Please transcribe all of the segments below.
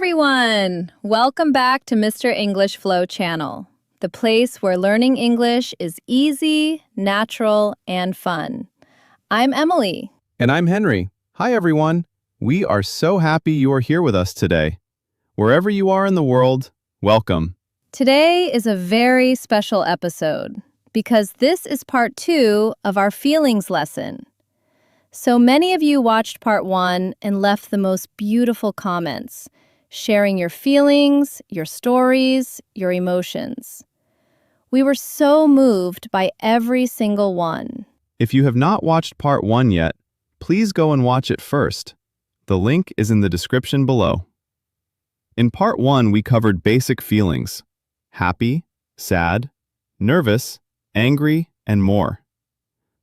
everyone! Welcome back to Mr. English Flow channel, the place where learning English is easy, natural, and fun. I'm Emily. And I'm Henry. Hi, everyone. We are so happy you are here with us today. Wherever you are in the world, welcome. Today is a very special episode because this is part 2 of our feelings lesson. So many of you watched part 1 and left the most beautiful comments, sharing your feelings, your stories, your emotions. We were so moved by every single one. If you have not watched part 1 yet, please go and watch it first. The link is in the description below. In part 1, we covered basic feelings: happy, sad, nervous, angry, and more.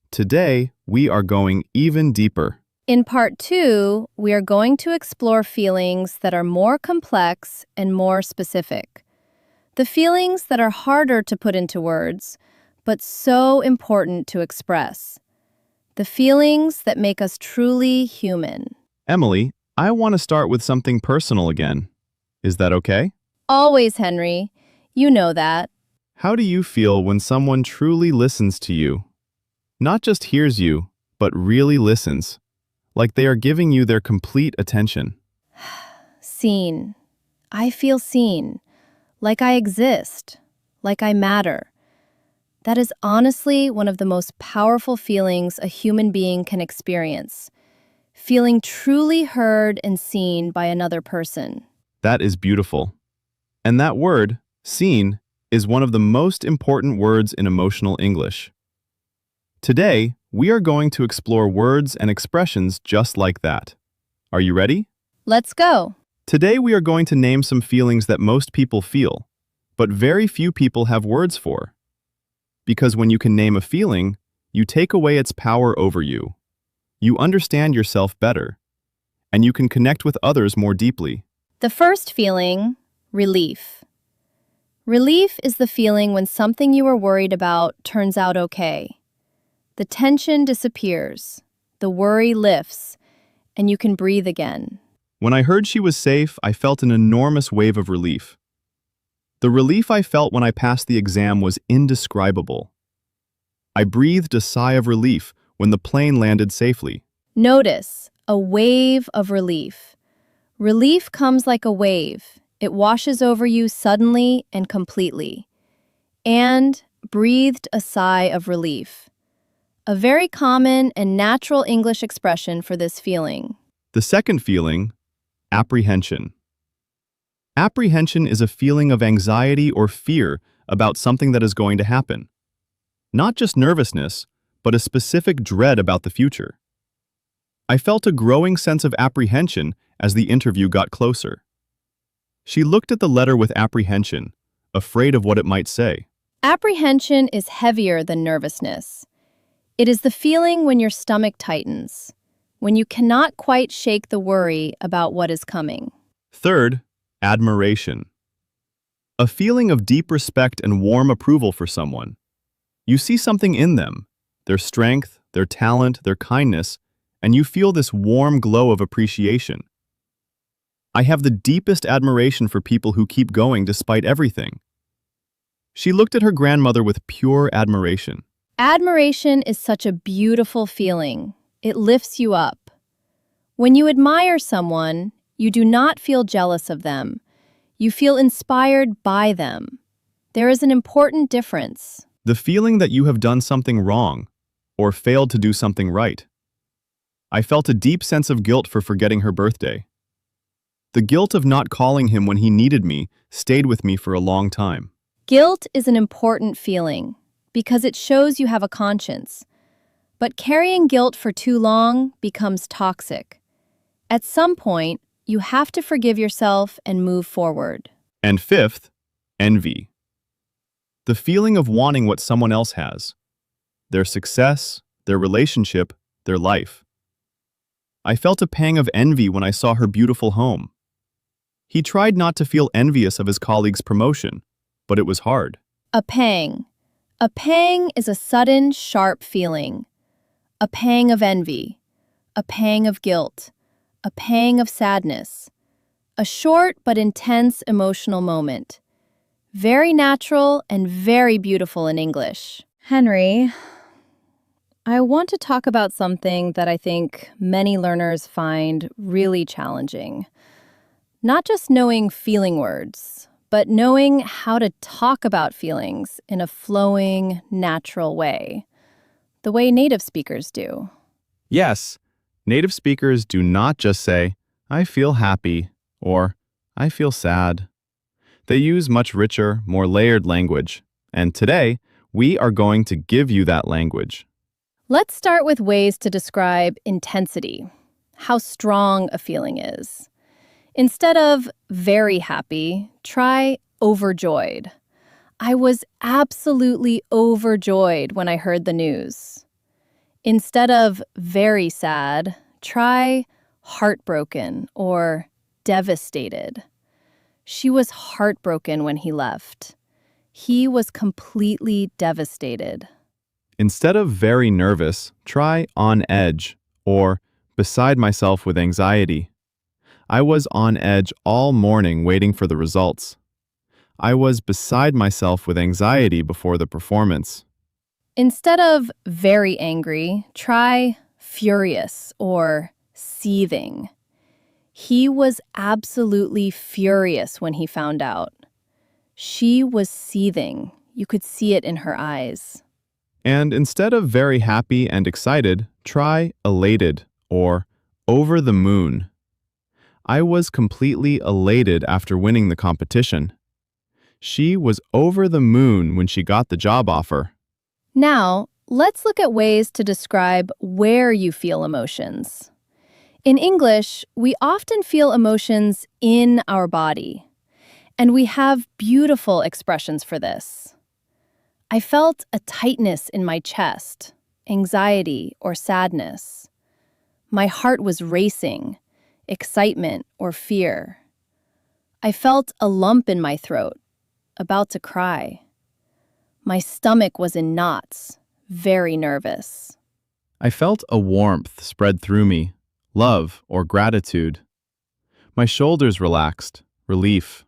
Today, we are going even deeper. In part 2, we are going to explore feelings that are more complex and more specific. The feelings that are harder to put into words, but so important to express. The feelings that make us truly human. Emily, I want to start with something personal again. Is that okay? Always, Henry. You know that. How do you feel when someone truly listens to you? Not just hears you, but really listens. Like they are giving you their complete attention. Seen. I feel seen. Like I exist. Like I matter. That is honestly one of the most powerful feelings a human being can experience. Feeling truly heard and seen by another person. That is beautiful. And that word, seen, is one of the most important words in emotional English. Today, we are going to explore words and expressions just like that. Are you ready? Let's go. Today, we are going to name some feelings that most people feel, but very few people have words for. Because when you can name a feeling, you take away its power over you. You understand yourself better, and you can connect with others more deeply. The first feeling, relief. Relief is the feeling when something you were worried about turns out okay. The tension disappears, the worry lifts, and you can breathe again. When I heard she was safe, I felt an enormous wave of relief. The relief I felt when I passed the exam was indescribable. I breathed a sigh of relief when the plane landed safely. Notice a wave of relief. Relief comes like a wave. It washes over you suddenly and completely. And breathed a sigh of relief. A very common and natural English expression for this feeling. The second feeling, apprehension. Apprehension is a feeling of anxiety or fear about something that is going to happen. Not just nervousness, but a specific dread about the future. I felt a growing sense of apprehension as the interview got closer. She looked at the letter with apprehension, afraid of what it might say. Apprehension is heavier than nervousness. It is the feeling when your stomach tightens, when you cannot quite shake the worry about what is coming. Third, admiration. A feeling of deep respect and warm approval for someone. You see something in them, their strength, their talent, their kindness, and you feel this warm glow of appreciation. I have the deepest admiration for people who keep going despite everything. She looked at her grandmother with pure admiration. Admiration is such a beautiful feeling. It lifts you up. When you admire someone, you do not feel jealous of them. You feel inspired by them. There is an important difference. The feeling that you have done something wrong or failed to do something right. I felt a deep sense of guilt for forgetting her birthday. The guilt of not calling him when he needed me stayed with me for a long time. Guilt is an important feeling because it shows you have a conscience. But carrying guilt for too long becomes toxic. At some point, you have to forgive yourself and move forward. And fifth, envy. The feeling of wanting what someone else has. Their success, their relationship, their life. I felt a pang of envy when I saw her beautiful home. He tried not to feel envious of his colleague's promotion, but it was hard. A pang. A pang is a sudden, sharp feeling. A pang of envy. A pang of guilt. A pang of sadness. A short but intense emotional moment. Very natural and very beautiful in English. Henry, I want to talk about something that I think many learners find really challenging. Not just knowing feeling words, but knowing how to talk about feelings in a flowing, natural way, the way native speakers do. Yes, native speakers do not just say, I feel happy, or I feel sad. They use much richer, more layered language, and today, we are going to give you that language. Let's start with ways to describe intensity, how strong a feeling is. Instead of very happy, try overjoyed. I was absolutely overjoyed when I heard the news. Instead of very sad, try heartbroken or devastated. She was heartbroken when he left. He was completely devastated. Instead of very nervous, try on edge, or beside myself with anxiety. I was on edge all morning waiting for the results. I was beside myself with anxiety before the performance. Instead of very angry, try furious or seething. He was absolutely furious when he found out. She was seething. You could see it in her eyes. And instead of very happy and excited, try elated or over the moon. I was completely elated after winning the competition. She was over the moon when she got the job offer. Now, let's look at ways to describe where you feel emotions. In English, we often feel emotions in our body, and we have beautiful expressions for this. I felt a tightness in my chest, anxiety or sadness. My heart was racing, excitement or fear. I felt a lump in my throat, about to cry. My stomach was in knots, very nervous. I felt a warmth spread through me, love or gratitude. My shoulders relaxed, relief.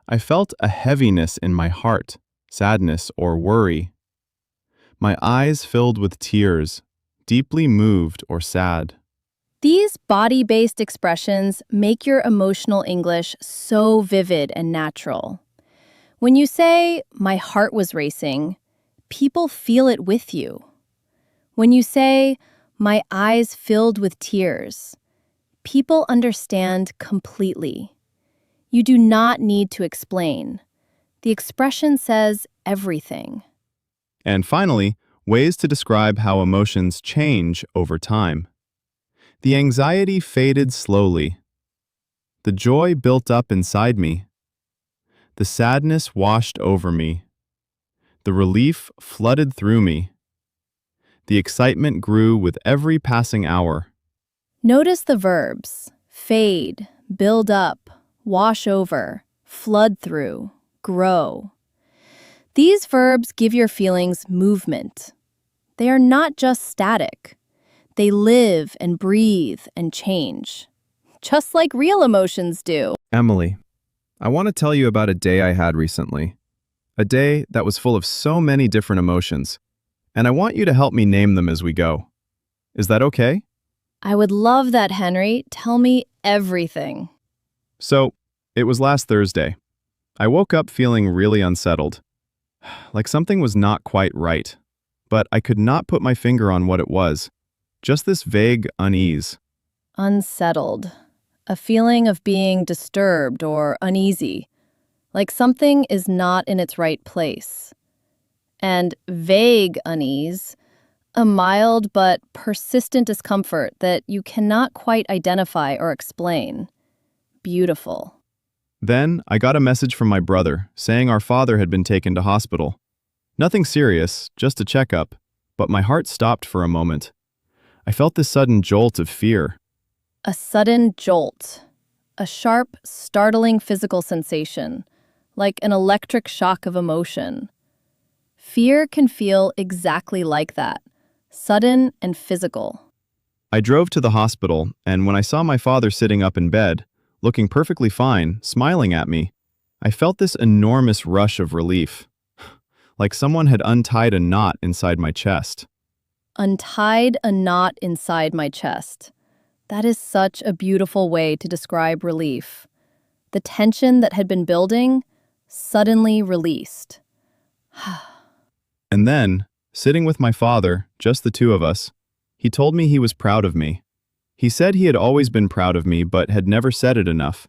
I felt a heaviness in my heart, sadness or worry. My eyes filled with tears, deeply moved or sad. These body-based expressions make your emotional English so vivid and natural. When you say, my heart was racing, people feel it with you. When you say, my eyes filled with tears, people understand completely. You do not need to explain. The expression says everything. And finally, ways to describe how emotions change over time. The anxiety faded slowly. The joy built up inside me. The sadness washed over me. The relief flooded through me. The excitement grew with every passing hour. Notice the verbs fade, build up, wash over, flood through, grow. These verbs give your feelings movement. They are not just static. They live and breathe and change, just like real emotions do. Emily, I want to tell you about a day I had recently. A day that was full of so many different emotions, and I want you to help me name them as we go. Is that okay? I would love that, Henry. Tell me everything. So, it was last Thursday. I woke up feeling really unsettled, like something was not quite right, but I could not put my finger on what it was. Just this vague unease. Unsettled. A feeling of being disturbed or uneasy, like something is not in its right place. And vague unease, a mild but persistent discomfort that you cannot quite identify or explain. Beautiful. Then, I got a message from my brother saying our father had been taken to hospital. Nothing serious, just a checkup, but my heart stopped for a moment. I felt this sudden jolt of fear. A sudden jolt. A sharp, startling physical sensation, like an electric shock of emotion. Fear can feel exactly like that, sudden and physical. I drove to the hospital, and when I saw my father sitting up in bed, looking perfectly fine, smiling at me. I felt this enormous rush of relief, like someone had untied a knot inside my chest. Untied a knot inside my chest. That is such a beautiful way to describe relief. The tension that had been building suddenly released. And then, sitting with my father, just the two of us, he told me he was proud of me. He said he had always been proud of me but had never said it enough.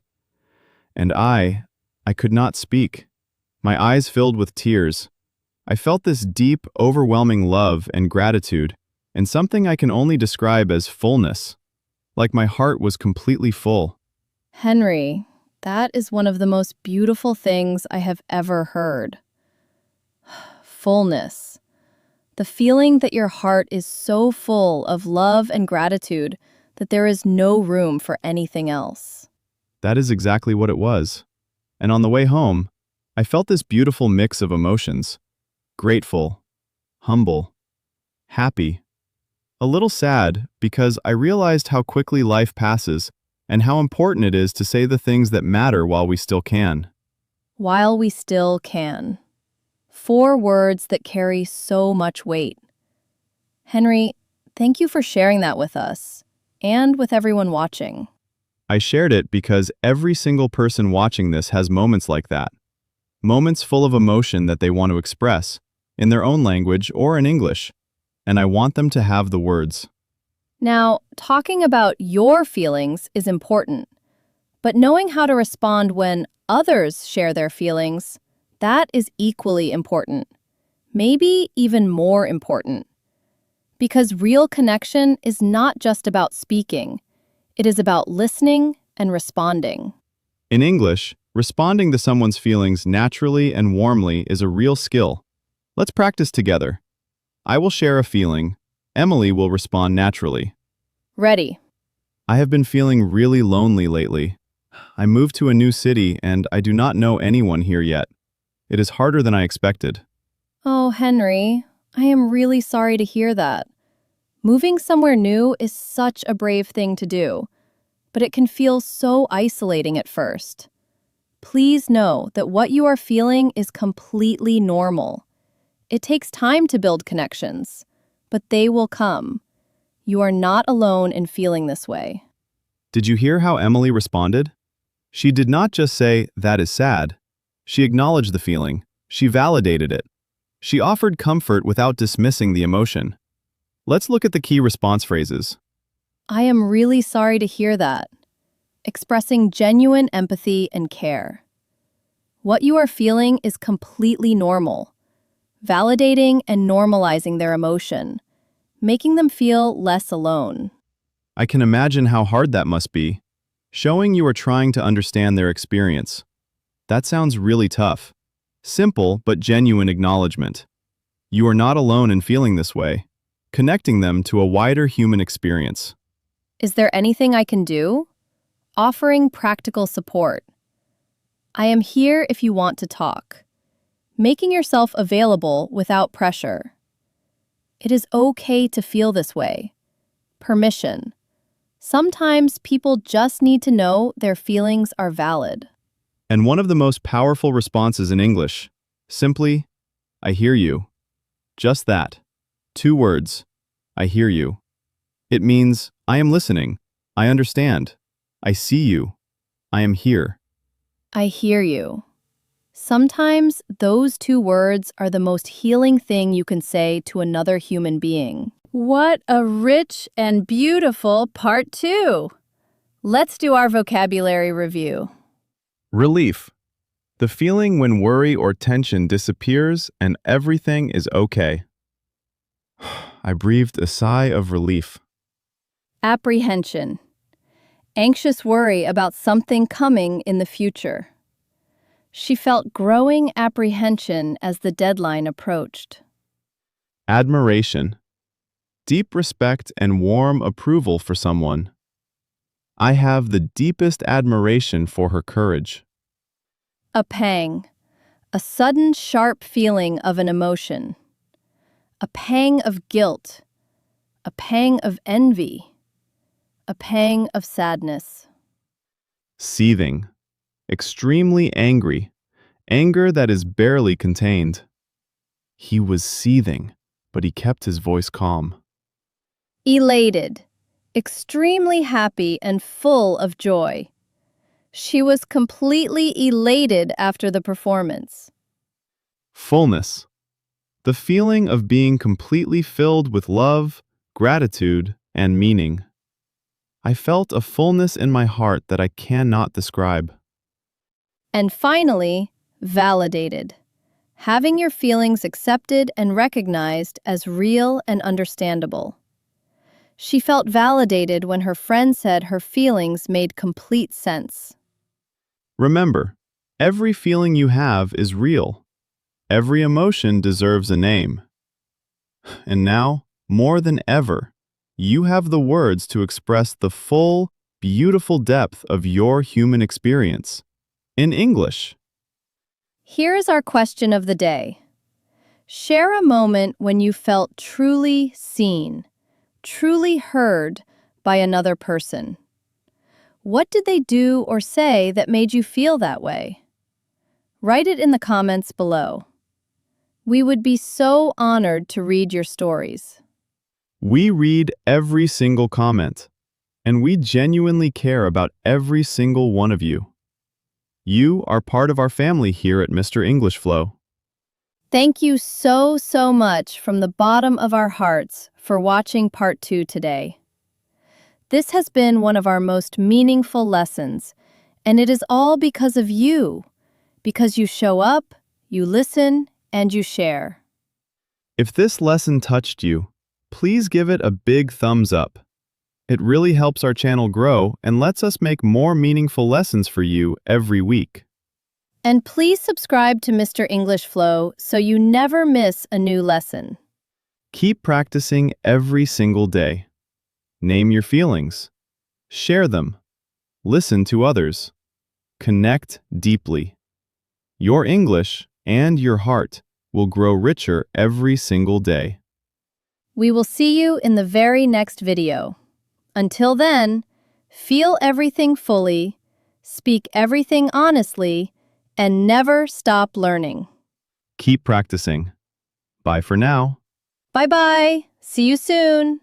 And I could not speak. My eyes filled with tears. I felt this deep, overwhelming love and gratitude, and something I can only describe as fullness. Like my heart was completely full. Henry, that is one of the most beautiful things I have ever heard. Fullness. The feeling that your heart is so full of love and gratitude that there is no room for anything else. That is exactly what it was. And on the way home, I felt this beautiful mix of emotions. Grateful, humble, happy. A little sad because I realized how quickly life passes and how important it is to say the things that matter while we still can. While we still can. 4 words that carry so much weight. Henry, thank you for sharing that with us and with everyone watching. I shared it because every single person watching this has moments like that. Moments full of emotion that they want to express, in their own language or in English. And I want them to have the words. Now, talking about your feelings is important, but knowing how to respond when others share their feelings, that is equally important. Maybe even more important. Because real connection is not just about speaking. It is about listening and responding. In English, responding to someone's feelings naturally and warmly is a real skill. Let's practice together. I will share a feeling. Emily will respond naturally. Ready. I have been feeling really lonely lately. I moved to a new city and I do not know anyone here yet. It is harder than I expected. Oh, Henry, I am really sorry to hear that. Moving somewhere new is such a brave thing to do, but it can feel so isolating at first. Please know that what you are feeling is completely normal. It takes time to build connections, but they will come. You are not alone in feeling this way. Did you hear how Emily responded? She did not just say, "That is sad." She acknowledged the feeling. She validated it. She offered comfort without dismissing the emotion. Let's look at the key response phrases. I am really sorry to hear that. Expressing genuine empathy and care. What you are feeling is completely normal. Validating and normalizing their emotion, making them feel less alone. I can imagine how hard that must be. Showing you are trying to understand their experience. That sounds really tough. Simple but genuine acknowledgement. You are not alone in feeling this way. Connecting them to a wider human experience. Is there anything I can do? Offering practical support. I am here if you want to talk. Making yourself available without pressure. It is okay to feel this way. Permission. Sometimes people just need to know their feelings are valid. And one of the most powerful responses in English, simply, I hear you. Just that. 2 words. I hear you. It means, I am listening. I understand. I see you. I am here. I hear you. Sometimes those 2 words are the most healing thing you can say to another human being. What a rich and beautiful part 2. Let's do our vocabulary review. Relief. The feeling when worry or tension disappears and everything is okay. I breathed a sigh of relief. Apprehension. Anxious worry about something coming in the future. She felt growing apprehension as the deadline approached. Admiration. Deep respect and warm approval for someone. I have the deepest admiration for her courage. A pang. A sudden sharp feeling of an emotion. A pang of guilt. A pang of envy. A pang of sadness. seething, extremely angry, anger that is barely contained. He was seething, but he kept his voice calm. Elated, extremely happy and full of joy. She was completely elated after the performance. Fullness, the feeling of being completely filled with love, gratitude, and meaning. I felt a fullness in my heart that I cannot describe. And finally, validated. Having your feelings accepted and recognized as real and understandable. She felt validated when her friend said her feelings made complete sense. Remember, every feeling you have is real. Every emotion deserves a name. And now, more than ever, you have the words to express the full, beautiful depth of your human experience. In English. Here is our question of the day. Share a moment when you felt truly seen, truly heard by another person. What did they do or say that made you feel that way? Write it in the comments below. We would be so honored to read your stories. We read every single comment, and we genuinely care about every single one of you. You are part of our family here at Mr. English Flow. Thank you so much from the bottom of our hearts for watching part 2 today. This has been one of our most meaningful lessons, and it is all because of you, because you show up, you listen, and you share. If this lesson touched you, please give it a big thumbs up. It really helps our channel grow and lets us make more meaningful lessons for you every week. And please subscribe to Mr. English Flow so you never miss a new lesson. Keep practicing every single day. Name your feelings. Share them. Listen to others. Connect deeply. Your English and your heart will grow richer every single day. We will see you in the very next video. Until then, feel everything fully, speak everything honestly, and never stop learning. Keep practicing. Bye for now. Bye-bye. See you soon.